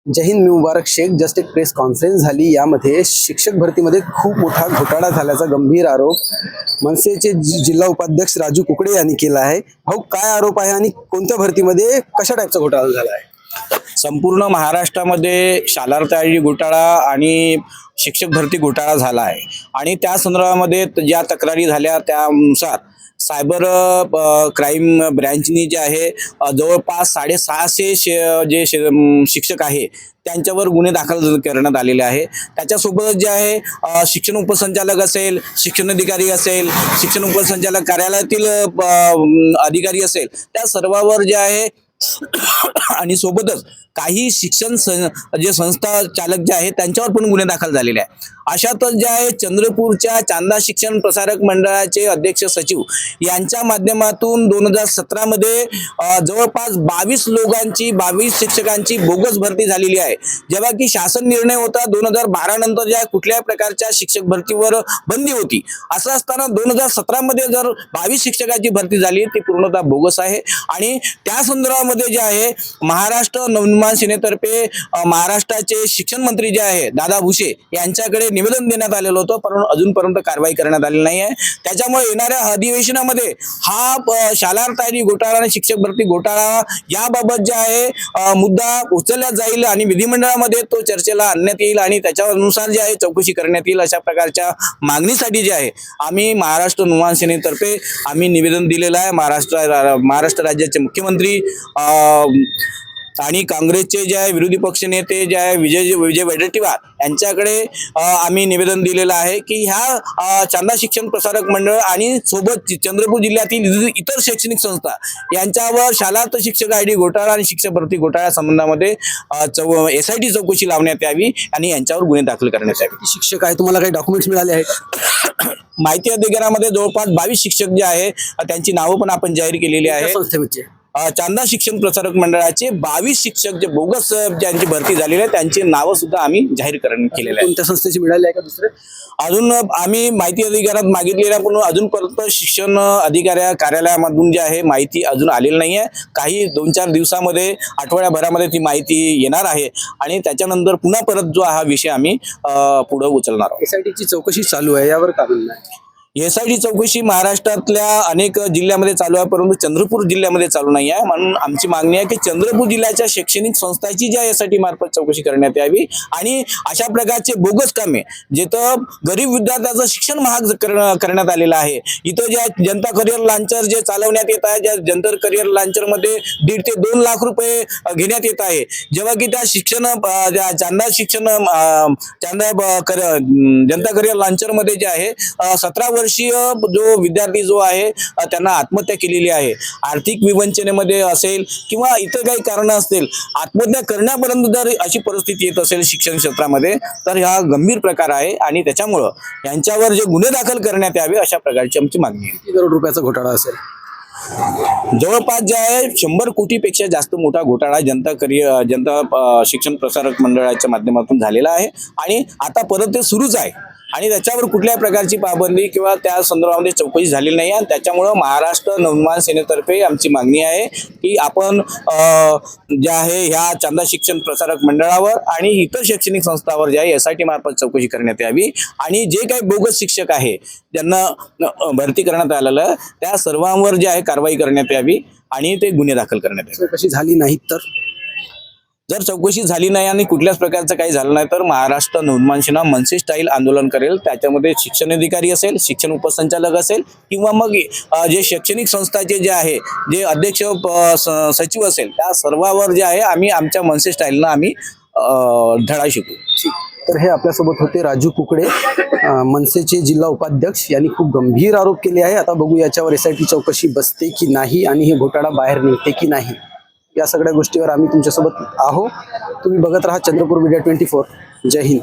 जय हिंद. मी मुबारक Shaikh. Just एक press conference झाली, यामध्ये शिक्षक भरतीमध्ये खूप मोठा घोटाळा झाल्याचा गंभीर आरोप मनसेचे जिल्हा उपाध्यक्ष राजू कुकडे यांनी केला आहे. भाऊ, काय आरोप आहे आणि कोणत्या भरतीमध्ये कशा टाईपचा घोटाळा झाला आहे? संपूर्ण महाराष्ट्रामध्ये शालार्थ आय डी घोटाळा आणि शिक्षक भरती घोटाळा झाला आहे आणि त्या संदर्भामध्ये ज्या तक्रारी झाल्या त्यानुसार सायबर क्राईम ब्रँचनी जे आहे जवळपास 650 जे शिक्षक आहे त्यांच्यावर गुन्हे दाखल करण्यात आलेले आहे. त्याच्यासोबतच जे आहे शिक्षण उपसंचालक असेल, शिक्षण अधिकारी असेल, शिक्षण उपसंचालक कार्यालयातील अधिकारी असेल, त्या सर्वांवर जे आहे आणि सोबतच काही शिक्षण जे संस्था चालक जे आहेत त्यांच्यावर पण गुन्हे दाखल झालेले आहे. अशातच जे आहे चंद्रपूरच्या चांदा शिक्षण प्रसारक मंडळाचे अध्यक्ष सचिव यांच्या माध्यमातून 2017 मध्ये जवळपास 22 शिक्षकांची बोगस भरती झालेली आहे. जेव्हा की शासन निर्णय होता 2012 नंतर ज्या कुठल्याही प्रकारच्या शिक्षक भरतीवर बंदी होती. असं असताना 2017 मध्ये जर 22 शिक्षकांची भरती झाली ती पूर्णतः बोगस आहे. आणि त्या संदर्भामध्ये जे आहे महाराष्ट्र नवनिर्माण सेनेतर्फे महाराष्ट्राचे शिक्षण मंत्री जे आहे दादा भुसे यांच्याकडे निवेदन देण्यात आलेलं होतं, परंतु अजूनपर्यंत कारवाई करण्यात आलेली नाही आहे. त्याच्यामुळे येणाऱ्या अधिवेशनामध्ये हा शालार्थ आय डी घोटाळा आणि शिक्षक भरती घोटाळा याबाबत जे आहे मुद्दा उचलला जाईल आणि विधिमंडळामध्ये तो चर्चेला आणण्यात येईल आणि त्याच्यानुसार जे आहे चौकशी करण्यात येईल. अशा प्रकारच्या मागणीसाठी जे आहे आम्ही महाराष्ट्र नवनिर्माण सेनेतर्फे आम्ही निवेदन दिलेलं आहे. महाराष्ट्र राज्याचे मुख्यमंत्री आणि काँग्रेसचे जे आहे विरोधी पक्ष नेते जे आहे विजय वडेट्टीवार यांच्याकडे आम्ही निवेदन दिलेलं आहे की ह्या चांदा शिक्षण प्रसारक मंडळ आणि सोबत चंद्रपूर जिल्ह्यातील इतर शैक्षणिक संस्था यांच्यावर शालार्थ शिक्षक आय डी घोटाळा आणि शिक्षक भरती घोटाळ्या संबंधामध्ये SIT चौकशी लावण्यात यावी आणि यांच्यावर गुन्हे दाखल करण्यात यावे. शिक्षक आहे, तुम्हाला काही डॉक्युमेंट्स मिळाले आहेत? माहिती अधिकारामध्ये जवळपास 22 शिक्षक जे आहे त्यांची नावं पण आपण जाहीर केलेली आहे. संस्थेचे चांदा शिक्षण प्रसारक मंडळाचे 22 शिक्षक जे बोगस ज्यांची भरती झालेली आहे त्यांची नावं सुद्धा आम्ही जाहीर केलेले आहे. कोणत्या संस्थेची मिळाली आहे का दुसरे? अजून आम्ही माहिती अधिकारात मागितलेल्या पण अजूनपर्यंत शिक्षण अधिकारी कार्यालयामधून जे आहे माहिती अजून आलेली नाही आहे. काही 2-4 दिवसामध्ये आठवड्याभरामध्ये ती माहिती येणार आहे आणि त्याच्यानंतर पुन्हा परत जो हा विषय आम्ही पुढे उचलणार आहोत. SITची चौकशी चालू आहे, यावर का म्हणणं आहे? SIT चौकशी महाराष्ट्रातल्या अनेक जिल्ह्यामध्ये चालू आहे, परंतु चंद्रपूर जिल्ह्यामध्ये चालू नाही आहे. म्हणून आमची मागणी आहे की चंद्रपूर जिल्ह्याच्या शैक्षणिक संस्थांची ज्या SIT मार्फत चौकशी करण्यात यावी आणि अशा प्रकारचे बोगस कामे जिथं गरीब विद्यार्थ्याचं शिक्षण महाग करण्यात आलेलं आहे. इथं ज्या जनता करिअर लॉन्चर जे चालवण्यात येत आहे, ज्या जनता करिअर लॉन्चरमध्ये 1.5 ते 2 लाख रुपये घेण्यात येत आहे, जेव्हा की त्या जनता करिअर लॉन्चरमध्ये जे आहे 17 वर्षीय जो विद्यार्थी जो आहे त्यांना आत्महत्या केलेली आहे. आर्थिक विवंचनेमध्ये असेल किंवा इतर काही कारण असतील, आत्महत्या करण्यापर्यंत जर अशी परिस्थिती येत असेल शिक्षण क्षेत्रामध्ये तर हा गंभीर प्रकार आहे आणि त्याच्यामुळं यांच्यावर जे गुन्हे दाखल करण्यात यावे अशा प्रकारची आमची मागणी आहे. किती करोड रुपयाचा घोटाळा असेल? जवळपास जे आहे 100 कोटीपेक्षा जास्त मोठा घोटाळा जनता शिक्षण प्रसारक मंडळाच्या माध्यमातून झालेला आहे आणि आता परत ते सुरूच आहे आणि त्याच्यावर कुठल्याही प्रकारची पाबंदी किंवा त्या संदर्भामध्ये चौकशी झालेली नाही आहे. त्याच्यामुळं महाराष्ट्र नवनिर्माण सेनेतर्फे आमची मागणी आहे की आपण जे आहे ह्या चांदा शिक्षण प्रसारक मंडळावर आणि इतर शैक्षणिक संस्थांवर जे आहे SIT मार्फत चौकशी करण्यात यावी आणि जे काही बोगस शिक्षक आहे ज्यांना भरती करण्यात आलेलं त्या सर्वांवर जे आहे कारवाई करण्यात यावी आणि ते गुन्हे दाखल करण्यात यावे. चौकशी झाली नाही तर? जर चौकशी झाली नाही आणि कुठल्याच प्रकारचं काही झालं नाही तर महाराष्ट्र नवनिर्माण सेना मनसे स्टाईल आंदोलन करेल. त्याच्यामध्ये शिक्षण अधिकारी असेल, शिक्षण उपसंचालक असेल किंवा मग जे शैक्षणिक संस्थाचे जे आहे जे अध्यक्ष सचिव असेल त्या सर्वांवर जे आहे आम्ही आमच्या मनसे स्टाईलनं आम्ही धडा शिकू. तर हे आपल्यासोबत होते राजू कुकडे, मनसेचे जिल्हा उपाध्यक्ष. यांनी खूप गंभीर आरोप केले आहे. आता बघू याच्यावर SIT चौकशी बसते की नाही आणि हे घोटाळा बाहेर निघते की नाही. या सगळ्या गोष्टीवर आम्ही तुमच्यासोबत आहोत. तुम्ही बघत राहा चंद्रपूर मीडिया 24. जय हिंद.